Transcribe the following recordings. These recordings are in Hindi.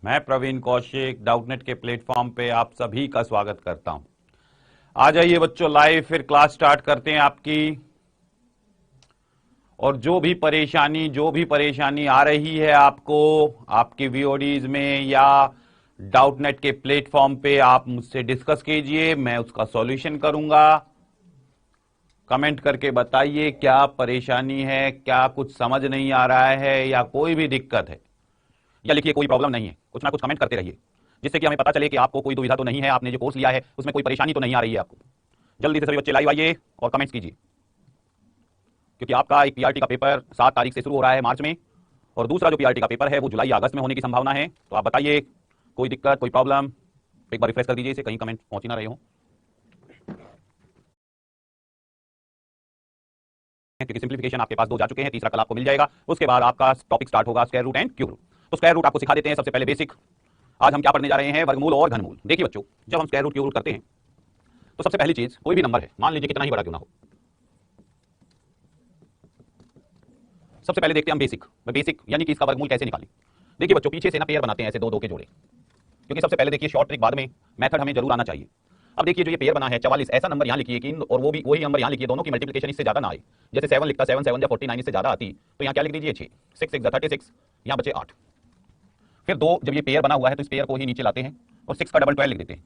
मैं प्रवीण कौशिक डाउटनेट के प्लेटफॉर्म पे आप सभी का स्वागत करता हूं। आ जाइए बच्चों, लाइव फिर क्लास स्टार्ट करते हैं आपकी। और जो भी परेशानी आ रही है आपको आपके वीओडीज में या डाउटनेट के प्लेटफॉर्म पे, आप मुझसे डिस्कस कीजिए, मैं उसका सॉल्यूशन करूंगा। कमेंट करके बताइए क्या परेशानी है, क्या कुछ समझ नहीं आ रहा है या कोई भी दिक्कत है, या लिखिए कोई प्रॉब्लम नहीं है। कुछ ना कुछ कमेंट करते रहिए जिससे कि हमें पता चले कि आपको कोई दुविधा तो नहीं है, आपने जो कोर्स लिया है उसमें कोई परेशानी तो नहीं आ रही है आपको। जल्दी से सभी बच्चे लाइव आइए और कमेंट्स कीजिए, क्योंकि आपका एक पीआरटी का पेपर 7 तारीख से शुरू हो रहा है मार्च में, और दूसरा जो पीआरटी का पेपर है वो जुलाई या अगस्त में होने की संभावना है। तो आप बताइए कोई दिक्कत, कोई प्रॉब्लम। एक बार रिफ्रेश कर दीजिए इसे, कहीं कमेंट पहुंच ही ना रहे हो, क्योंकि सिंप्लीफिकेशन आपके पास 2 जा चुके हैं, तीसरा कल आपको मिल जाएगा। उसके बाद आपका टॉपिक स्टार्ट होगा square root and cube root. तो स्क्वायर रूट आपको सिखा देते हैं सबसे पहले बेसिक। आज हम क्या पढ़ने जा रहे हैं? वर्गमूल और घनमूल। देखिए बच्चों, जब हम स्क्वायर रूट क्यूब रूट करते हैं तो सबसे पहली चीज, कोई भी नंबर है, मान लीजिए कितना ही बड़ा क्यों ना हो, सबसे पहले देखते हैं हम बेसिक यानी कि इसका वर्गमूल कैसे निकालें। देखिए बच्चों, पीछे से ना पेयर बनाते हैं ऐसे 2-2 के जोड़े, क्योंकि सबसे पहले देखिए शॉर्ट ट्रिक बाद में, मेथड हमें जरूर आना चाहिए। अब देखिए जो ये पेयर बना है 44, ऐसा नंबर यहां लिखिए कि और वो भी वही नंबर यहां लिखिए, दोनों की मल्टीप्लिकेशन इससे ज्यादा ना आए। जैसे 7 लिखता, 7 7 या 49 इससे ज्यादा आती, तो यहां क्या लिख दीजिए 6, 6 6 36, यहां बचे 8। फिर 2, जब ये पेयर बना हुआ है तो इस पेयर को ही नीचे लाते हैं और 6 का डबल 12 लिख देते हैं।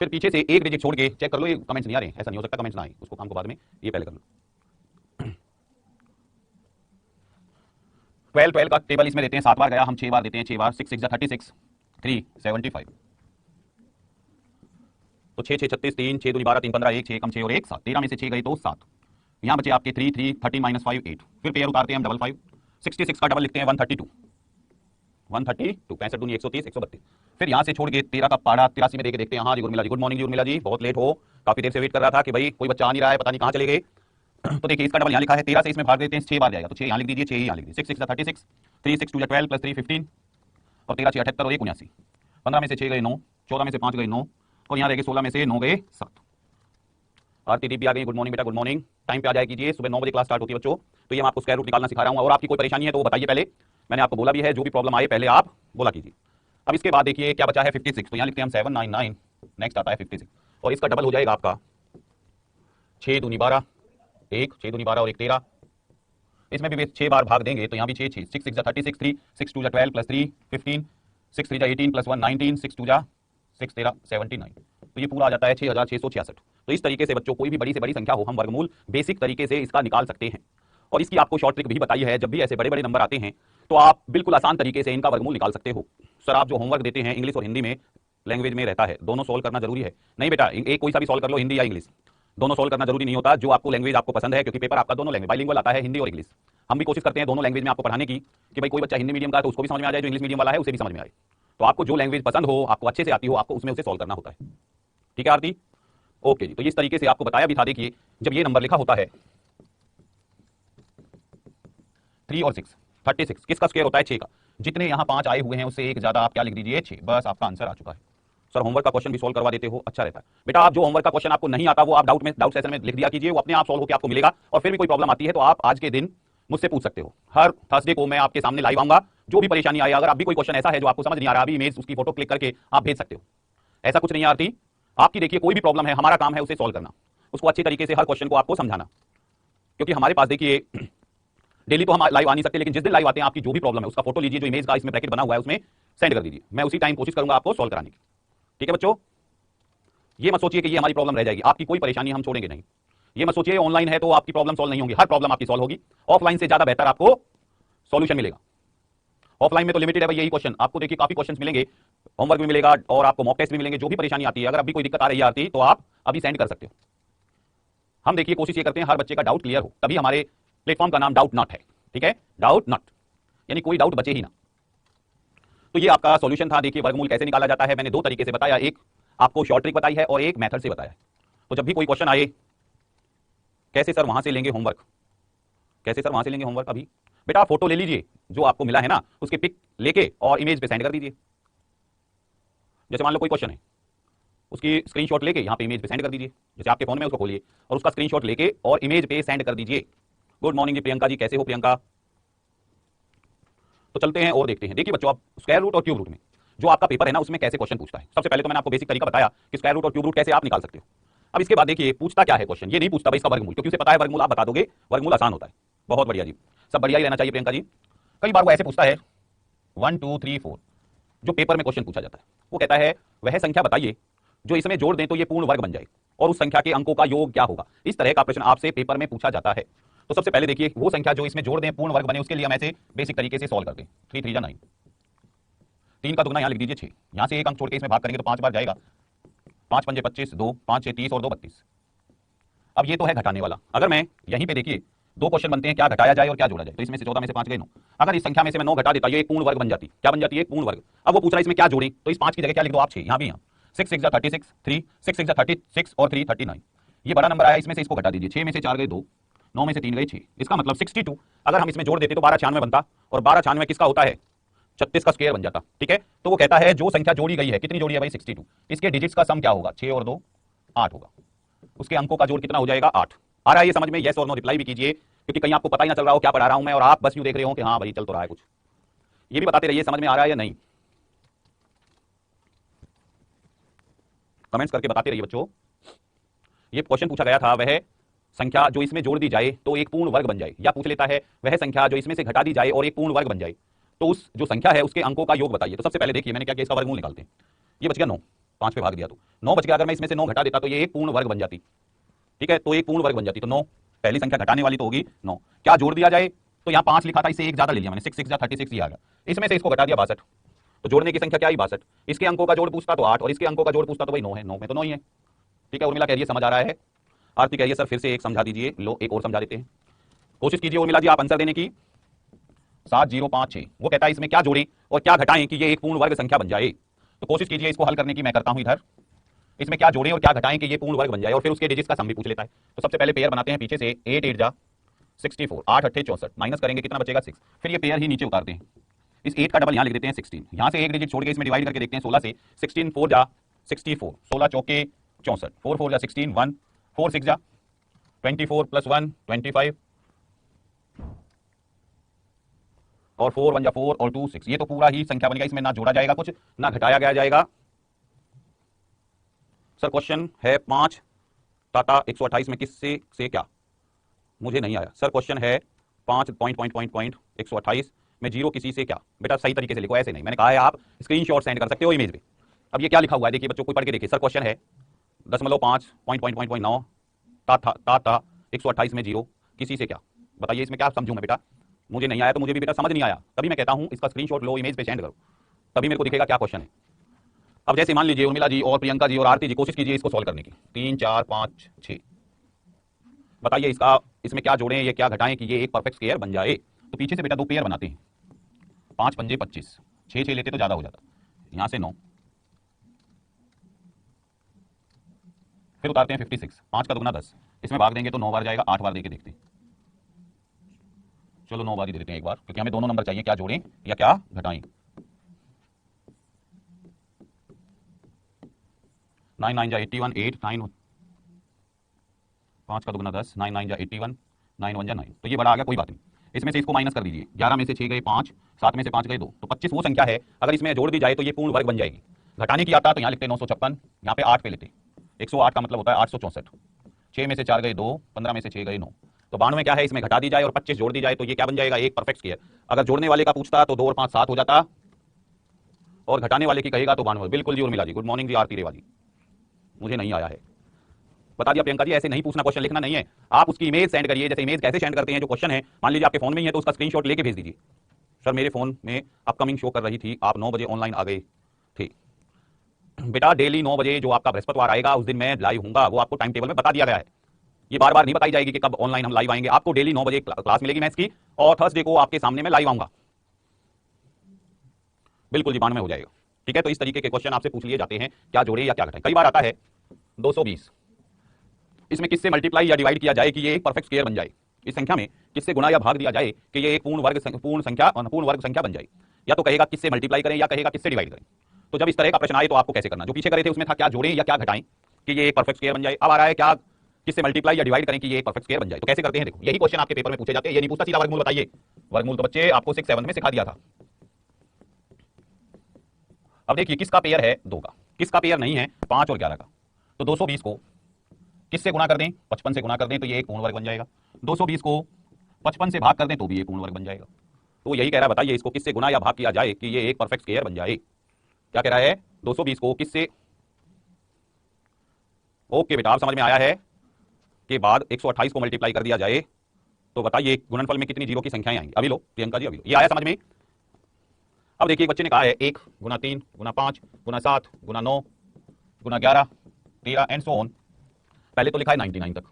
फिर पीछे से एक डिजिट छोड़ के चेक कर लो, ये कमेंट्स नहीं आ रहे हैं, ऐसा नहीं हो सकता कमेंट्स ना आए, उसको काम को बाद में, ये पहले कर लो। 12 12 का टेबल इसमें देते हैं, 7 बार गया, हम 6 बार देते हैं, 6 बार, 6 6 36, 3 75। तो 6 6 36, 3 6 2 12, 3 15, 1 6 कम 6 और 1 7, 13 में से 6 गए तो 7। यहां बचे आपके 3 3 13 माइनस 5 8। फिर पेयर उतारते हैं हम डबल 5, 66 का डबल लिखते हैं 132, 132 65 दूनी 130 132। फिर यहां से छोड़ के 13 का पाड़ा 83 में देके देखते हैं। हाँ जी उर्मिला जी, गुड मॉर्निंग जी उर्मिला जी, बहुत लेट हो, काफी देर से वेट कर रहा था कि भाई कोई बच्चा आ नहीं रहा है, पता नहीं कहां चले गए। तो देखिए इसका डबल यहां लिखा है, 13 से इसमें भाग देते हैं, 6 बार जाएगा, तो 6 यहां लिख दीजिए, 6 यहां लिख दीजिए, 6 6 36, 3 6 2 12 प्लस 3 15, और 13 6 78 और 1 79। 15 में से 6 गए 9, 14 में से 5 गए 9, और यहाँ रह 16 में से 9 गए 7। आरती दीदी आ गई, गुड मॉर्निंग बेटा, गुड मॉर्निंग। टाइम पे आ जाए कीजिए, सुबह 9 बजे क्लास स्टार्ट होती है बच्चों। तो ये मैं आपको स्क्वायर रूट निकालना सिखा रहा हूँ, और आपकी कोई परेशानी है तो वो बताइए पहले, मैंने आपको बोला भी है, जो भी प्रॉब्लम आए पहले आप बोला कीजिए। अब इसके बाद देखिए क्या बचा है 56, तो यहाँ लिखते हैं हम 799, नेक्स्ट आता है 56, और इसका डबल हो जाएगा आपका 6 दूनी 12, 1 6 दूनी 12 और 1 13। इसमें भी 6 बार भाग देंगे, तो यहाँ भी 6 6 6 6 36, 3 6 2 12 प्लस 3 15, 6 3 18 प्लस 1 19, 6 2 6 13 79। तो ये पूरा आ जाता है 6666। तो इस तरीके से बच्चों कोई भी बड़ी से बड़ी संख्या हो, हम वर्गमूल बेसिक तरीके से इसका निकाल सकते हैं। और इसकी आपको शॉर्ट ट्रिक भी बताई है, जब भी ऐसे बड़े बड़े नंबर आते हैं तो आप बिल्कुल आसान तरीके से इनका वर्गमूल निकाल सकते हो। सर आप जो होमवर्क देते हैं इंग्लिश और हिंदी में, लैंग्वेज में रहता है, दोनों सोल्व करना जरूरी है? नहीं बेटा, एक कोई सा भी सोल्व कर लो, हिंदी या इंग्लिश, दोनों सोल्व करना जरूरी नहीं होता। जो आपको लैंग्वेज आपको पसंद है, क्योंकि पेपर आपका दोनों लैंग्वेज बाइलिंगुअल आता है, हिंदी और इंग्लिश। हम भी कोशिश करते हैं दोनों लैंग्वेज में आपको पढ़ाने की, कि भाई कोई बच्चा हिंदी मीडियम का है तो उसको भी समझ में आ जाए, जो इंग्लिश मीडियम वाला है उसे भी समझ में आए। तो आपको जो लैंग्वेज पसंद हो, आपको अच्छे से आती हो, आपको उसमें उसे सोल्व करना होता है। ठीक है आरती? ओके जी। तो इस तरीके से आपको बताया भी था। देखिए जब ये नंबर लिखा होता है 3 और 6 36, किसका स्क्वायर होता है? 6 का। जितने यहां 5 आए हुए हैं उससे एक ज्यादा, आप क्या लिख दीजिए? 6। बस आपका आंसर आ चुका है। सर होमवर्क का क्वेश्चन भी सोल्व करवा देते हो, अच्छा रहता है बेटा। आप जो होमवर्क का क्वेश्चन आपको नहीं आता वो आप डाउट सेशन में लिख दिया कीजिए, वो अपने आप सोल्व होकर आपको मिलेगा। और फिर भी कोई प्रॉब्लम आती है तो आप आज के दिन मुझसे पूछ सकते हो। हर थर्सडे को मैं आपके सामने लाइव आऊंगा, जो भी परेशानी आए, अगर आप भी कोई क्वेश्चन ऐसा है जो आपको समझ नहीं आ रहा, अभी इमेज उसकी फोटो क्लिक करके आप भेज सकते हो। ऐसा कुछ नहीं आती आपकी। देखिए कोई भी प्रॉब्लम है, हमारा काम है उसे सोल्व करना, उसको अच्छी तरीके से हर क्वेश्चन को आपको समझाना। क्योंकि हमारे पास देखिए डेली तो हम लाइव आ नहीं सकते, लेकिन जिस दिन लाइव आते हैं आपकी जो भी प्रॉब्लम है उसका फोटो लीजिए, जो इमेज का इसमें ब्रैकेट बना हुआ है उसमें सेंड कर दीजिए, मैं उसी टाइम कोशिश करूंगा आपको सोल्व कराने की। ठीक है बच्चों? ये मत सोचिए कि ये हमारी प्रॉब्लम रह जाएगी, आपकी कोई परेशानी हम छोड़ेंगे नहीं। ये मत सोचिए ऑनलाइन है तो आपकी प्रॉब्लम सॉल्व नहीं होगी, हर प्रॉब्लम आपकी सॉल्व होगी। ऑफलाइन से ज्यादा बेहतर आपको सॉल्यूशन मिलेगा। ऑफलाइन में तो लिमिटेड है भाई, यही क्वेश्चन आपको देखिए काफी क्वेश्चंस मिलेंगे, होमवर्क भी मिलेगा और आपको मॉक टेस्ट भी मिलेंगे। जो भी परेशानी आती है, अगर अभी कोई दिक्कत आ रही आती तो आप अभी सेंड कर सकते हो। हम देखिए कोशिश ये करते हैं हर बच्चे का डाउट क्लियर हो, तभी हमारे प्लेटफॉर्म का नाम डाउट नॉट है। ठीक है? डाउट नॉट यानी कोई डाउट बचे ही ना। तो ये आपका सॉल्यूशन था। देखिए वर्गमूल कैसे निकाला जाता है, मैंने 2 तरीके से बताया, एक आपको शॉर्ट ट्रिक बताई है और एक मेथड से बताया है। तो जब भी कोई क्वेश्चन आए, कैसे सर वहां से लेंगे होमवर्क, कैसे सर वहां से लेंगे होमवर्क? अभी बेटा फोटो ले लीजिए जो आपको मिला है ना, उसके पिक लेके और इमेज पे सेंड कर दीजिए। जैसे मान लो कोई क्वेश्चन है, उसकी स्क्रीनशॉट लेके यहाँ पे इमेज पे सेंड कर दीजिए। जैसे आपके फोन में उसको खोलिए और उसका स्क्रीनशॉट लेके और इमेज पे सेंड कर दीजिए। गुड मॉर्निंग जी प्रियंका जी, कैसे हो प्रियंका? तो चलते हैं और देखते हैं। देखिए बच्चों, आप स्क्वायर रूट और क्यूब रूट में जो आपका पेपर है ना उसमें कैसे क्वेश्चन पूछता है। सबसे पहले तो मैंने आपको बेसिक तरीका बताया कि स्क्वायर रूट और क्यूब रूट कैसे आप निकाल सकते हो। अब इसके बाद देखिए पूछता क्या है क्वेश्चन, ये नहीं पूछता भाई इसका वर्गमूल, क्योंकि उसे पता है वर्गमूल आप बता दोगे, वर्गमूल आसान होता है। बहुत बढ़िया जी, सब बढ़िया ही रहना चाहिए प्रियंका जी। कई बार वो ऐसे पूछता है 1 2 3 4, जो पेपर में क्वेश्चन पूछा जाता है, वो कहता है वह संख्या बताइए जो इसमें जोड़ दें तो ये पूर्ण वर्ग बन जाए और उस संख्या के अंकों का योग क्या होगा। इस तरह का प्रश्न आपसे पेपर में पूछा जाता है। तो सबसे पहले देखिए वो संख्या जो इसमें जोड़ दें पूर्ण वर्ग बने, उसके लिए हम ऐसे बेसिक तरीके से सॉल्व करते हैं। 3 3 9, 3 का दुगना यहां लिख दीजिए 6, यहां से एक अंक छोड़ के इसमें भाग करेंगे तो 5 बार जाएगा, 5 पंजे 25, 2 5 6 30 और 2 32। अब ये तो है घटाने वाला। अगर मैं यहीं पे देखिए दो क्वेश्चन बनते हैं, क्या घटाया जाए और क्या जोड़ा जाए। तो इसमें से 14 में से 5 गए 9, अगर इस संख्या में से मैं 9 घटा देता, ये एक पूर्ण वर्ग बन जाती। क्या बन जाती है? एक पूर्ण वर्ग। अब वो पूछ रहा है इसमें क्या जोड़ें, तो इस 5 की जगह क्या लिख दो आप? 6, यहां भी, यहां 6 6 36, 3 6 6 36 और 3 39। ये बड़ा नंबर आया, इसमें से इसको घटा दीजिए। 6 में से 4 गए 2, 9 में से 3 गए 6, इसका मतलब 62। अगर हम इसमें जोड़ देते तो 1296 बनता, और 1296 किसका होता है? 36 का स्क्वायर बन जाता। ठीक है, तो वो कहता है जो संख्या जोड़ी गई है, कितनी जोड़ी है भाई? 62। इसके डिजिट्स का सम क्या होगा? 6 और 2 8 होगा। उसके अंकों का जोड़ कितना हो जाएगा? 8। आ रहा है ये समझ में? यस और नो रिप्लाई भी कीजिए, क्योंकि कहीं आपको पता ही ना चल रहा हो क्या पढ़ा रहा हूं मैं और आप बस यूं देख रहे हो कि हाँ भाई चल तो रहा है कुछ। ये भी बताते रहिए समझ में आ रहा है या नहीं, कमेंट्स करके बताते रहिए बच्चों। ये क्वेश्चन पूछा गया था वह संख्या जो इसमें जोड़ दी जाए तो एक पूर्ण वर्ग बन जाए, या पूछ लेता है वह संख्या जो इसमें से घटा दी जाए और एक पूर्ण वर्ग बन जाए, तो उस जो संख्या है उसके अंकों का योग बताइए। तो सबसे पहले देखिए मैंने क्या किया, इसका वर्गमूल निकालते हैं। ये बच गया 9, 5 पे भाग दिया तो 9 बच गया। अगर मैं इसमें से 9 घटा देता तो ये एक पूर्ण वर्ग बन जाती। ठीक है, तो एक पूर्ण वर्ग बन जाती। तो 9 पहली संख्या घटाने वाली तो होगी 9। क्या जोड़ दिया जाए, तो यहाँ 5 लिखा था, इसे एक ज्यादा ले लिया मैंने, 6 6 36 ये आ गया। इसमें से इसको घटा दिया 62, तो जोड़ने की संख्या क्या आई? 62। इसके अंकों का जोड़ पूछता तो 8 और इसके अंकों का जोड़ पूछता तो भाई 9 है, 9 में तो 9 ही है। ठीक है, उर्मिला कह रही है समझ आ रहा है। आरती कह रही है सर फिर से एक समझा दीजिए। लो एक और समझा देते हैं, कोशिश कीजिए उर्मिला जी आप आंसर देने की। 7056 वो कहता है इसमें क्या जोड़ें और क्या घटाएं कि ये एक पूर्ण वर्ग संख्या बन जाए। तो कोशिश कीजिए इसको हल करने की, मैं करता हूं इधर। इसमें क्या जोड़ें और क्या घटाएं कि ये पूर्ण वर्ग बन जाए, और फिर उसके डिजिट्स का सम भी पूछ लेता है। तो सबसे पहले पेयर बनाते हैं पीछे से, 8 8 जा 64, 8 8 64, माइनस करेंगे कितना बचेगा? 6। फिर ये पेयर ही नीचे उतारते हैं, इस 8 का डबल यहां लिख देते हैं 16, यहां से एक डिजिट छोड़ के इसमें डिवाइड करके देखते हैं 16 से। 16 4 जा 64, 16 चौके 64, 4 4 जा 16, 1 4 6 जा 24 प्लस 1 25 और 4 1 जा 4 और 2 6। ये तो पूरा ही संख्या बनेगा, इसमें ना जोड़ा जाएगा कुछ ना घटाया गया जाएगा। सर क्वेश्चन है 5 टाटा 128 में किससे से क्या? मुझे नहीं आया सर। क्वेश्चन है 5 पॉइंट 128 में जीरो किसी से क्या? बेटा सही तरीके से लिखो, ऐसे नहीं। मैंने कहा है आप स्क्रीनशॉट सेंड कर सकते हो इमेज पे। अब ये क्या लिखा हुआ है देखिए बच्चों, कोई पढ़ के देखिए। सर क्वेश्चन है 0.5 पॉइंट 9 टाटा 128 में जीरो किसी से क्या? बताइए इसमें क्या समझूं मैं बेटा? मुझे नहीं आया तो मुझे भी बेटा समझ नहीं आया, तभी मैं कहता हूं इसका स्क्रीनशॉट लो, इमेज पे सेंड करो, तभी मेरे को दिखेगा क्या क्वेश्चन है। अब जैसे मान लीजिए उर्मिला जी और प्रियंका जी और आरती जी कोशिश कीजिए इसको सॉल्व करने की। 3 4 5 6, बताइए इसका इसमें क्या जोड़ें ये क्या घटाएं कि ये एक परफेक्ट स्क्वायर बन जाए। तो पीछे से बेटा दो पेयर बनाते हैं, 5 पंजे 25, 6 6 लेते तो ज्यादा हो जाता, यहां से 9, फिर उतारते हैं 56, 5 का दुगना 10, इसमें भाग देंगे तो 9 बार जाएगा, 8 बार देके देखते हैं। चलो 9 बार ही दे देते हैं एक बार, क्योंकि हमें दोनों नंबर चाहिए, क्या जोड़ें या क्या घटाएं। 9 9 जा 81, 8 9, 5 का दुगना 10, 9 9 जा 81, 9 1 जा 9, तो ये बड़ा आ गया, कोई बात नहीं। इसमें से इसको माइनस कर दीजिए, 11 में से 6 गए 5, 7 में से 5 गए 2, तो 25 वो संख्या है अगर इसमें जोड़ दी जाए तो ये पूर्ण वर्ग बन जाएगी। घटाने की आता तो यहाँ लिखते 956, यहाँ पे 8 पे लेते, 108 का मतलब होता है 864, 6 में से 4 गए 2, 15 में से 6 गए 9, तो 92 क्या है, इसमें घटा दी जाए और 25 जोड़ दी जाए तो ये क्या बन जाएगा? एक परफेक्ट स्क्वायर। अगर जोड़ने वाले का पूछता तो 2 और 5 7 हो जाता, और घटाने वाले की कहेगा तो 92। बिल्कुल जी उर्मिला जी, गुड मॉर्निंग जी आरती रेवाजी, मुझे नहीं आया है, बता दिया प्रियंका जी। ऐसे नहीं पूछना, क्वेश्चन लिखना नहीं है, आप उसकी इमेज सेंड करिए। जैसे इमेज कैसे सेंड करते हैं, जो क्वेश्चन है मान लीजिए आपके फोन में ही है तो उसका स्क्रीनशॉट लेके भेज दीजिए। सर मेरे फोन में अपकमिंग शो कर रही थी, आप 9 बजे ऑनलाइन आ गए थे। बेटा डेली 9 बजे जो आपका बृहस्पतिवार आएगा उस दिन मैं लाइव हूंगा, वो आपको टाइम टेबल में बता दिया गया है। ये बार बार नहीं बताई जाएगी कि कब ऑनलाइन हम लाइव आएंगे, आपको डेली 9 बजे क्लास मिलेगी मैथ्स की, और थर्सडे को आपके सामने मैं लाइव आऊंगा। बिल्कुल जी 92 हो जाएगा। ठीक है, तो इस तरीके के क्वेश्चन आपसे पूछ लिए जाते हैं, क्या जोड़े या क्या घटाएं। कई बार आता है 220, इसमें किससे मल्टीप्लाई या डिवाइड किया जाए कि ये एक परफेक्ट स्क्वायर बन जाए। इस संख्या में किससे गुणा या भाग दिया जाए कि ये एक पूर्ण वर्ग संख्या बन जाए। या तो कहेगा किससे मल्टीप्लाई करें या कहेगा किससे डिवाइड करें। तो जब इस तरह का प्रश्न आए तो आपको कैसे करना, जो पीछे करे थे उसमें था क्या जोड़ें या क्या घटाएं कि ये एक परफेक्ट स्क्वायर बन जाए। अब आ रहा है क्या किससे मल्टीप्लाई या डिवाइड करें कि ये एक परफेक्ट स्क्वायर बन जाए। तो कैसे करते हैं, देखो यही क्वेश्चन आपके पेपर में पूछे जाते हैं। ये नहीं पूछता सीधा वर्गमूल बताइए, वर्गमूल तो बच्चे आपको 6 7 में सिखा दिया था। अब देखिए किसका पेयर है 2 का, किसका पेयर नहीं है 5 और 11 का। तो 220 को किससे गुना कर दें 55 से गुना कर दें तो ये एक पूर्ण वर्ग बन जाएगा। 220 को 55 से भाग कर दें तो भी ये पूर्ण वर्ग बन जाएगा। तो यही कह रहा है बताइए इसको किससे गुना या भाग किया जाए कि ये एक परफेक्ट स्क्वायर बन जाए। क्या कह रहा है 220 को किससे, ओके बेटा आप समझ में आया है कि बाद 128 को मल्टीप्लाई कर दिया जाए तो बताइए गुणनफल में कितनी जीरो की संख्याएं आएंगी। अभी लो प्रियंका जी अभी लो, ये आया समझ में। अब देखिए बच्चे ने कहा है 1 गुना 3 गुना 5 गुना 7 गुना 9 गुना 11 13 एंड सो ऑन। पहले तो लिखा है 99 तक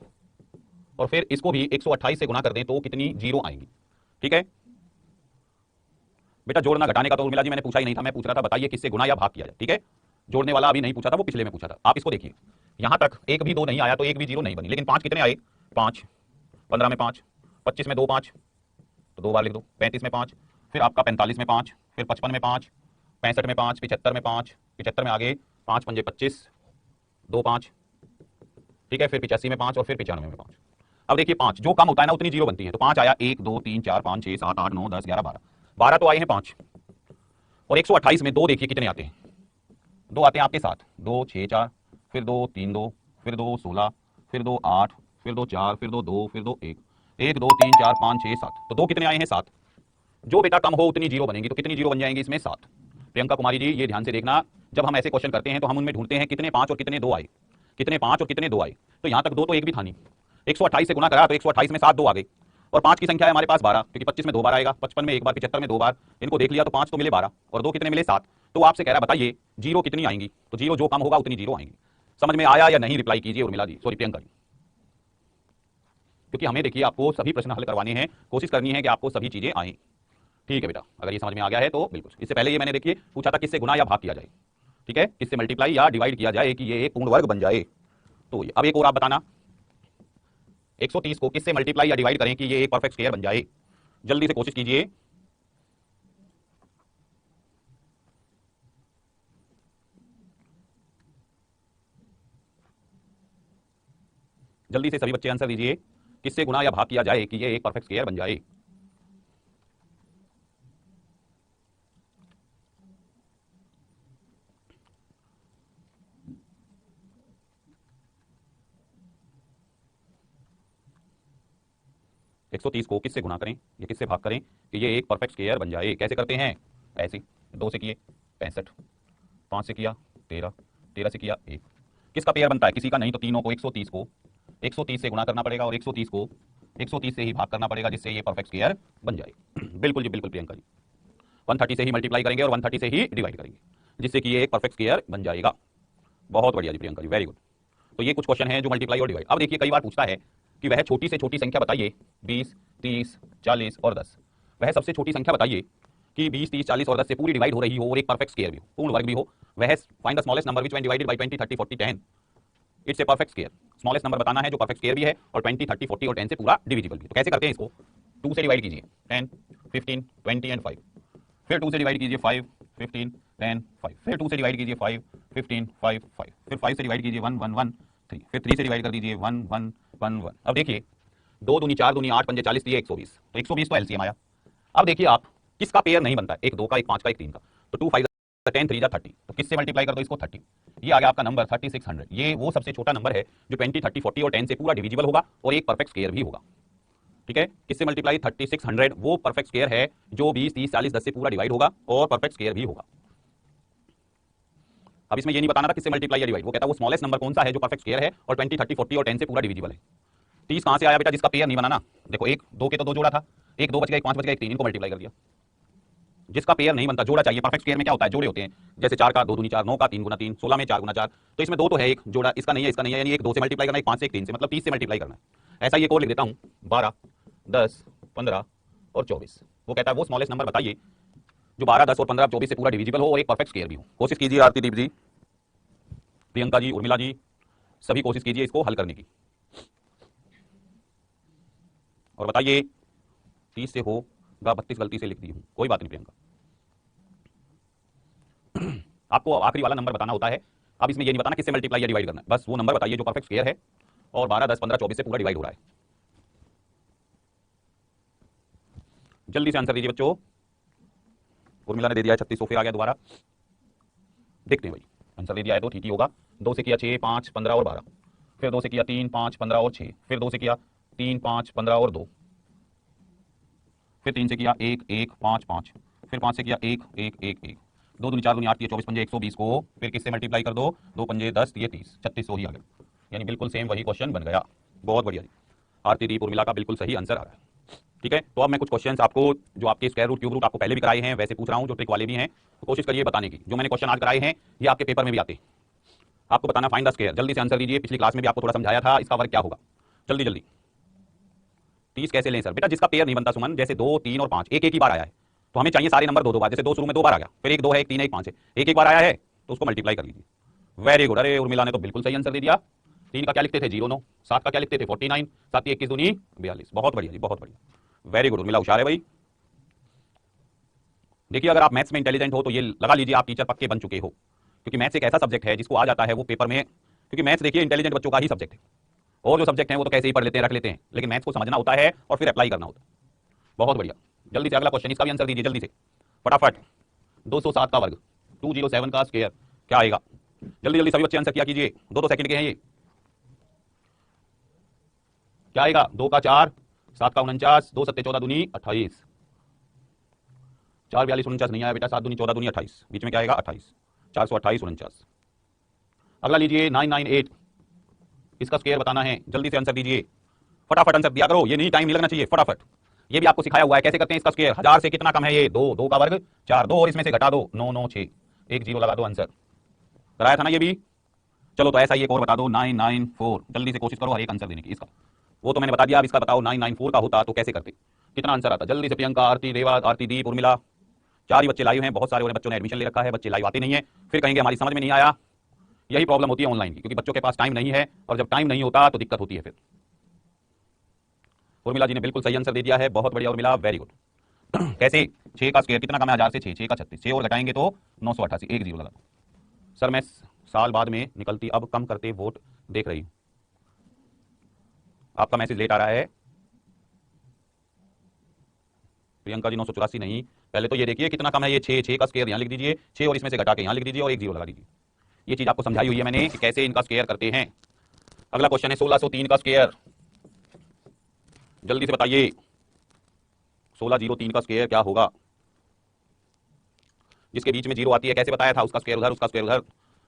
और फिर इसको भी 128 से गुना कर दें तो कितनी जीरो आएंगी। ठीक है बेटा जोड़ना घटाने का तो उर्मिला जी मैंने पूछा ही नहीं था, मैं पूछ रहा था बताइए किससे गुना या भाग किया जाए। ठीक है जोड़ने वाला अभी नहीं पूछा था, वो पिछले में पूछा था। आप इसको देखिए यहां तक एक भी 2 नहीं आया तो एक भी जीरो नहीं बनी, लेकिन 5 कितने आए 5, 15 में 5, 25 में 2 5 तो 2 बार लिख दो, 35 में 5, फिर आपका 45 में 5, फिर 55 में 5, 65 में 5, 75 में 5, 75 में आगे 5 पंजे 25 2 5, ठीक है फिर 85 में 5 और फिर 95 में 5। अब देखिए 5 जो कम होता है ना उतनी जीरो बनती है। तो 5 आया 1 2 3 4 5 6 7 8 9 10 11 12, 12 तो आए हैं 5 और 128 में 2 देखिए कितने आते हैं, 2 आते हैं आपके साथ 2 6 4, फिर 2 3 2, फिर 2 16, फिर 2 8, फिर 2 4, फिर 2 2, फिर 2 1, 1 2 3 4 5 6 7, तो 2 कितने आए हैं 7। जो बेटा कम हो उतनी जीरो बनेंगी, तो कितनी जीरो बन जाएंगी इसमें 7। प्रियंका कुमारी जी ये ध्यान से देखना, जब हम ऐसे क्वेश्चन करते हैं तो हम उनमें ढूंढते हैं कितने 5 और कितने 2 आए, कितने 5 और कितने 2 आए। तो यहां तक 2 तो एक भी था नहीं, 128 से गुना करा तो 128 में 7 2 आ गए और 5 की संख्या है हमारे पास 12, क्योंकि 25 में 2 बार आएगा, 55 में 1 बार, 75 में 2 बार, इनको देख लिया तो 5 तो मिले 12 और 2 कितने मिले 7। तो आपसे कह रहा है बताइए जीरो कितनी आएंगी, तो जीरो जो कम होगा उतनी जीरो आएंगी। समझ में आया या नहीं रिप्लाई कीजिए उर्मिला जी, सॉरी प्रियंका जी, क्योंकि हमें देखिए आपको सभी प्रश्न हल करवाने हैं, कोशिश करनी है कि आपको सभी चीजें आए। ठीक है बेटा अगर ये समझ में आ गया है तो बिल्कुल। इससे पहले ये मैंने देखिए पूछा था किससे गुना या भाग किया जाए, ठीक है किससे मल्टीप्लाई या डिवाइड किया जाए कि ये एक पूर्ण वर्ग बन जाए। तो ये अब एक और आप बताना 130 को किससे मल्टीप्लाई या डिवाइड करें कि ये एक परफेक्ट स्क्वायर बन जाए, जल्दी से कोशिश कीजिए। जल्दी से सभी बच्चे आंसर दीजिए किससे गुना या भाग किया जाए कि ये एक परफेक्ट स्क्वायर बन जाए। एक 130 को किससे गुना करें या किससे भाग करें कि ये एक परफेक्ट स्क्वायर बन जाए। कैसे करते हैं, ऐसे 2 से किए 65, 5 से किया 13, 13 से किया 1, किसका पेयर बनता है किसी का नहीं, तो तीनों को 130 से गुना करना पड़ेगा और 130 को 130 से ही भाग करना पड़ेगा जिससे ये परफेक्ट स्क्वायर बन जाए। बिल्कुल जी बिल्कुल प्रियंका जी, 130 से ही मल्टीप्लाई करेंगे और 130 से ही डिवाइड करेंगे जिससे कि ये एक परफेक्ट स्क्वायर बन जाएगा। बहुत बढ़िया जी प्रियंका जी, वेरी गुड। तो ये कुछ क्वेश्चन है जो मल्टीप्लाई और डिवाइड। अब देखिए कई बार पूछता है कि वह छोटी से छोटी संख्या बताइए 20 30 40 और 10, वह सबसे छोटी संख्या बताइए कि 20 30 40 और 10 से पूरी डिवाइड हो रही हो और एक परफेक्ट स्क्वायर भी हो, पूर्ण वर्ग भी हो। वह find the smallest number which when divided by 20 30 40 10 it's a perfect square. Smallest number बताना है जो परफेक्ट स्क्वायर भी है और 20 30 40 और 10 से पूरा डिविजिबल भी। तो कैसे करते हैं इसको, 2 से डिवाइड कीजिए 10 15 20 एंड 5, फिर 2 से डिवाइड कीजिए 5 15 10 5, फिर 2 से डिवाइड कीजिए 5 15 5 5, फिर 5 से डिवाइड कीजिए 1 1 1 3, फिर 3 से डिवाइड कर दीजिए 1 1 1 1। अब देखिए 2 दूनी 4 दूनी 8 पंजे 40 दिए 120, तो 120 तो एलसीएम आया। अब देखिए आप किसका पेयर नहीं बनता है, एक 2 का एक 5 का एक 3 का, तो 2 5 10 3 30, तो किससे मल्टीप्लाई कर दो इसको 30, ये आ गया आपका नंबर 3600। ये वो सबसे छोटा नंबर है जो 20 30 40 और 10 से पूरा डिविजिबल होगा और एक परफेक्ट स्क्वायर भी होगा। ठीक है किससे मल्टीप्लाई 3600, वो परफेक्ट स्क्वायर है जो 20 30 40 10 से पूरा डिवाइड होगा और परफेक्ट स्क्वायर भी होगा। अब इसमें ये नहीं बताना था किससे मल्टीप्लाई या डिवाइड, वो कहता है वो स्मॉलेस्ट नंबर कौन सा है जो परफेक्ट स्क्वायर है और 20 30 40 और 10 से पूरा डिविजिबल है। 30 कहां से आया बेटा, जिसका पेयर नहीं बनाना। देखो एक 2 के तो 2 जोड़ा था, एक 2 बच गया एक 5 बच गया एक 3, इनको मल्टीप्लाई कर दिया। जिसका पेयर नहीं बनता जोड़ा चाहिए। परफेक्ट स्क्वायर में क्या होता है, जोड़े होते हैं, जैसे 4 का 2 दूनी 4, 9 का 3 गुना 3, 16 में 4 गुना 4, तो इसमें 2 तो है, एक जोड़ा इसका नहीं है इसका नहीं है, यानी एक 2 से मल्टीप्लाई करना, एक 5 से एक 3 से, मतलब 30 से मल्टीप्लाई करना है। ऐसा ये और लिख देता हूं 12 10 15 और 24। वो कहता है वो स्मॉलेस्ट नंबर बताइए जो 12 10 और 15 24 से पूरा डिविजिबल हो और एक परफेक्ट स्क्वायर भी हो। कोशिश कीजिए आरती दीप जी, प्रियंका जी, उर्मिला जी, सभी कोशिश कीजिए इसको हल करने की और बताइए 30 से होगा 32, गलती से लिख दी हूं, कोई बात नहीं प्रियंका। आपको आखिरी वाला नंबर बताना होता है। अब इसमें ये नहीं बताना किससे मल्टीप्लाई या डिवाइड करना है, बस वो नंबर बताइए जो परफेक्ट स्क्वायर है और 12 10 15 24 से पूरा डिवाइड हो रहा है। जल्दी से आंसर दीजिए बच्चों। उर्मिला ने दे दिया है 36, फिर आ गया दोबारा। देखते हैं भाई, आंसर दे दिया है तो ठीक ही होगा। 2 से किया 6, 5, 15 और 12, फिर 2 से किया 3, 5, 15 और 6, फिर 2 से किया 3, 5, 15 और 2, फिर 3 से किया 1, 1, 5, 5, फिर 5 से किया 1, 1, 1, 1, 2 दूनी 4 दूनी 8, 24 पंजे 120 को फिर किससे मल्टीप्लाई कर दो, 2 पंजे 10, ये 30, 3600 ही आ गया, यानी बिल्कुल सेम वही क्वेश्चन बन गया। बहुत बढ़िया जी, आरती दीप उर्मिला का बिल्कुल सही आंसर आ रहा है। ठीक है, तो अब मैं कुछ क्वेश्चंस आपको जो आपके स्क्वायर रूट क्यूब रूट आपको पहले भी कराए हैं वैसे पूछ रहा हूं, जो ट्रिक वाले भी हैं, तो कोशिश करिए बताने की। जो मैंने क्वेश्चन आज कराए हैं ये आपके पेपर में भी आते हैं, आपको बताना फाइंड द स्क्वायर, जल्दी से आंसर दीजिए। पिछली क्लास में भी आपको थोड़ा समझाया था इसका वर्क क्या होगा, जल्दी जल्दी। 30 कैसे लें सर? बेटा जिसका पेयर नहीं बनता सुमन, जैसे 2, 3 और 5 एक एक ही बार आया है, तो हमें चाहिए सारे नंबर 2 2 बार, जैसे 2 शुरू में 2 बार आ गया, फिर 1 2 है, 1 3 है, 1 5 है, एक एक बार आया है तो उसको मल्टीप्लाई कर लीजिए। वेरी गुड, अरे उर्मिला ने तो बिल्कुल सही आंसर दे दिया। 3 का क्या लिखते थे 0 9, 7 का क्या लिखते थे 49, 7 21 दूनी 42, बहुत बढ़िया जी बहुत बढ़िया, वेरी गुड उर्मिला, होशियार है भाई। देखिए अगर आप मैथ्स में इंटेलिजेंट हो तो ये लगा लीजिए आप टीचर पक्के बन चुके हो, क्योंकि मैथ्स एक ऐसा सब्जेक्ट है जिसको आ जाता है वो पेपर में, क्योंकि मैथ्स देखिए इंटेलिजेंट बच्चों का ही सब्जेक्ट है, और जो सब्जेक्ट है वो तो कैसे ही पढ़ लेते हैं रख लेते हैं, लेकिन मैथ्स को समझना होता है और फिर अप्लाई करना होता है। बहुत बढ़िया, जल्दी से अगला क्वेश्चन, इसका भी आंसर दीजिए जल्दी से फटाफट। 207 का वर्ग 207 का स्क्वायर क्या आएगा? जल्दी जल्दी सभी बच्चे आंसर किया कीजिए, 2 सेकंड के हैं ये। क्या आएगा? 2 का 4, 7 का 49, 2 सत्ते 14 दूनी 28, 4 42 49 नहीं आया बेटा, 7 दूनी 14 दूनी 28, बीच में क्या आएगा 28, 428 49। अगला लीजिए 998, इसका स्क्वायर बताना है, जल्दी से आंसर दीजिए, फटाफट आंसर दिया करो, ये नहीं टाइम नहीं लगना चाहिए, फटाफट। ये भी आपको सिखाया हुआ है कैसे करते हैं इसका स्क्वायर। 1000 से कितना कम है ये? 2, 2 का वर्ग 4, 2 और इसमें से घटा दो 9 9 6, एक जीरो लगा दो, आंसर कराया था ना ये भी। चलो तो ऐसा ही एक और बता दो 994, जल्दी से कोशिश करो हर एक आंसर देने की इसका, वो तो मैंने बता दिया, अब इसका बताओ 994 का होता तो कैसे करते, कितना आंसर आता? जल्दी से प्रियंका, आरती, रेवा, आरती दीप, उर्मिला, 4 ही बच्चे लाइव हैं, बहुत सारे बच्चों ने एडमिशन ले रखा है, बच्चे लाइव आते नहीं है, फिर कहेंगे हमारी समझ में नहीं आया। यही प्रॉब्लम होती है ऑनलाइन की, क्योंकि बच्चों के पास टाइम नहीं है, और जब टाइम नहीं होता तो दिक्कत होती है फिर। उर्मिला जी ने बिल्कुल सही आंसर दे दिया है, बहुत बढ़िया उर्मिला, वेरी गुड। कैसे? 6 का स्क्वायर कितना कम है 1000 से? 6, 6 का 36, 6 और घटाएंगे तो 988, एक जीरो लगा। सर मैं साल बाद में निकलती अब कम करते वोट देख रही हूं, आपका मैसेज लेट आ रहा है प्रियंका जी। 984 नहीं, पहले तो ये देखिए कितना कम है ये 6, 6 का स्क्वायर यहां लिख दीजिए, 6 और इसमें से घटा के यहां लिख दीजिए और एक जीरो लगा दीजिए। ये चीज आपको समझाई हुई है मैंने कि कैसे इनका स्क्वायर करते हैं। अगला क्वेश्चन है 1603 का स्क्वायर, जल्दी से बताइए 1603 का स्क्वायर क्या होगा? जिसके बीच में जीरो आती है कैसे बताया था, उसका स्क्वायर उधर, उसका स्क्वायर उधर,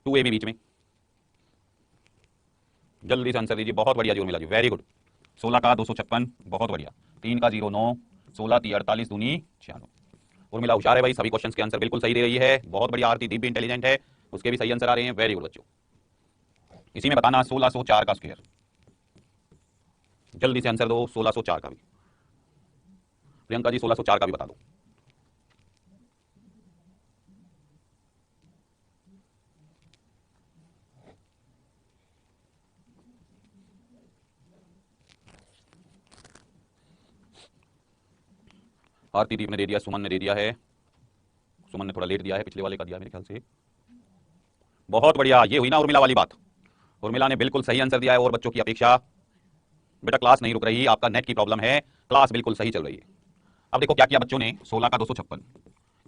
2a भी बीच में। जल्दी से आंसर दीजिए, बहुत बढ़िया जी उर्मिला जी, वेरी गुड। 16 का 256, बहुत बढ़िया। 3 का 0 9, 16 3 48 दूनी 96। उर्मिला होशियार है भाई, सभी क्वेश्चंस के आंसर बिल्कुल सही दे रही है, बहुत बढ़िया। आरती दीप भी इंटेलिजेंट है, उसके भी सही आंसर आ रहे हैं, वेरी गुड बच्चों। इसी में बताना 1604 का स्क्वायर, जल्दी से आंसर दो 1604 का भी। प्रियंका जी 1604 का भी बता दो। आरती दीप ने दे दिया, सुमन ने दे दिया है, सुमन ने थोड़ा लेट दिया है, पिछले वाले का दिया मेरे ख्याल से। बहुत बढ़िया, ये हुई ना उर्मिला वाली बात, उर्मिला ने बिल्कुल सही आंसर दिया है और बच्चों की अपेक्षा। बेटा क्लास नहीं रुक रही, आपका नेट की प्रॉब्लम है, क्लास बिल्कुल सही चल रही है। अब देखो क्या किया बच्चों ने, 16 का 256,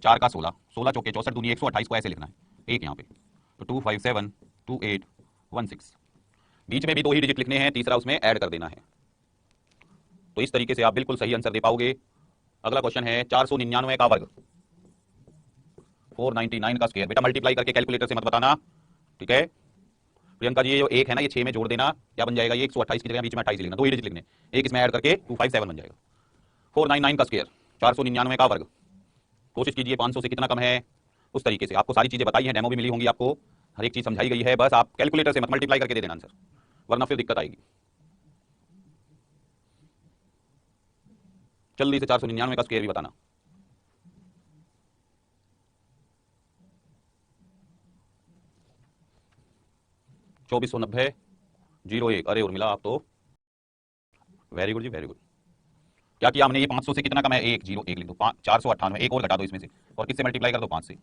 4 का 16, 16 चौके 64 दूनी 128 को ऐसे लिखना है, एक यहाँ पे तो 257 2816, बीच में भी 2 ही डिजिट लिखने हैं, तीसरा उसमें ऐड कर देना है, तो इस तरीके से आप बिल्कुल सही आंसर दे पाओगे। अगला क्वेश्चन है 499 का वर्ग 499 का स्क्वायर, बेटा मल्टीप्लाई करके कैलकुलेटर से मत बताना, ठीक है। प्रियंका जी ये जो एक है ना, ये 6 में जोड़ देना, क्या बन जाएगा ये 128 की जगह बीच में 28 लिखना, 2 ही डिजिट लिखने, एक इसमें ऐड करके 257 बन जाएगा। 499 का स्क्वायर, 499 का वर्ग, कोशिश कीजिए 500 से कितना कम है, उस तरीके से। आपको सारी चीजें बताई हैं, डेमो भी मिली होंगी आपको, हर एक चीज समझाई गई है, बस आप कैलकुलेटर से मत मल्टीप्लाई करके दे देना आंसर, वरना फिर दिक्कत आएगी। जल्दी से 499 का स्क्वायर भी बताना। चौबीस सौ 01, अरे उर्मिला आप तो वेरी गुड जी, वेरी गुड। क्या किया हमने, ये 500 से कितना कम है, 1 0 1 लिख दो, 498, एक और घटा दो इसमें से, और किससे मल्टीप्लाई कर दो 5 से,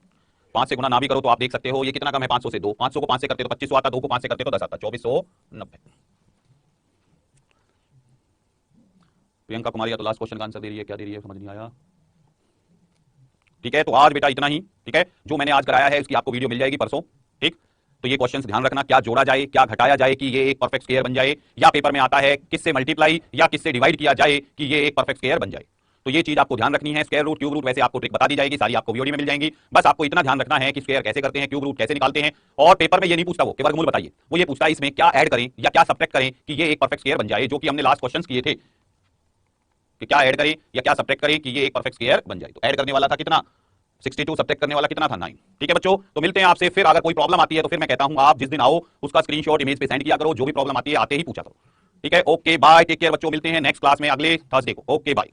5 से गुना ना भी करो तो आप देख सकते हो ये कितना कम है 500 से, 2, 500 को 5 से करते तो 2500 आता, 2 को 5 से करते तो 10 आता, 2490। प्रियंका कुमारी तो लास्ट क्वेश्चन का आंसर दे रही है, क्या दे रही है समझ नहीं आया। ठीक है, तो आज बेटा इतना ही। ठीक है, जो मैंने आज कराया है उसकी आपको वीडियो मिल जाएगी परसों। ठीक, तो ये क्वेश्चंस ध्यान रखना, क्या जोड़ा जाए क्या घटाया जाए कि ये एक परफेक्ट स्क्वायर बन जाए, या पेपर में आता है किससे मल्टीप्लाई या किससे डिवाइड किया जाए कि ये एक परफेक्ट स्क्वायर बन जाए। तो ये चीज आपको ध्यान रखनी है। स्क्वायर रूट क्यूब रूट वैसे आपको ट्रिक बता दी जाएगी, सारी आपको वीडियो में मिल जाएंगी। बस आपको इतना ध्यान रखना है कि स्क्वायर कैसे करते हैं, क्यूब रूट कैसे निकालते हैं। और पेपर में ये नहीं पूछता वो कि वर्गमूल बताइए, वो ये पूछता है इसमें क्या ऐड करें या क्या सब्ट्रैक्ट करें कि ये एक परफेक्ट स्क्वायर बन जाए, जो कि हमने लास्ट क्वेश्चंस किए थे कि क्या ऐड करें या क्या सब्ट्रैक्ट करें कि ये एक परफेक्ट स्क्वायर बन जाए। तो ऐड करने वाला था कितना 62, सब्ट्रैक्ट करने वाला कितना था 9। ठीक है बच्चों, तो मिलते हैं आपसे फिर। अगर कोई प्रॉब्लम आती है तो फिर मैं कहता हूं आप जिस दिन आओ उसका स्क्रीनशॉट इमेज पे सेंड किया करो, जो भी प्रॉब्लम आती है आते ही पूछा करो। ठीक है, ओके बाय, टेक केयर बच्चों, मिलते हैं नेक्स्ट क्लास में अगले थर्सडे को। Okay bye.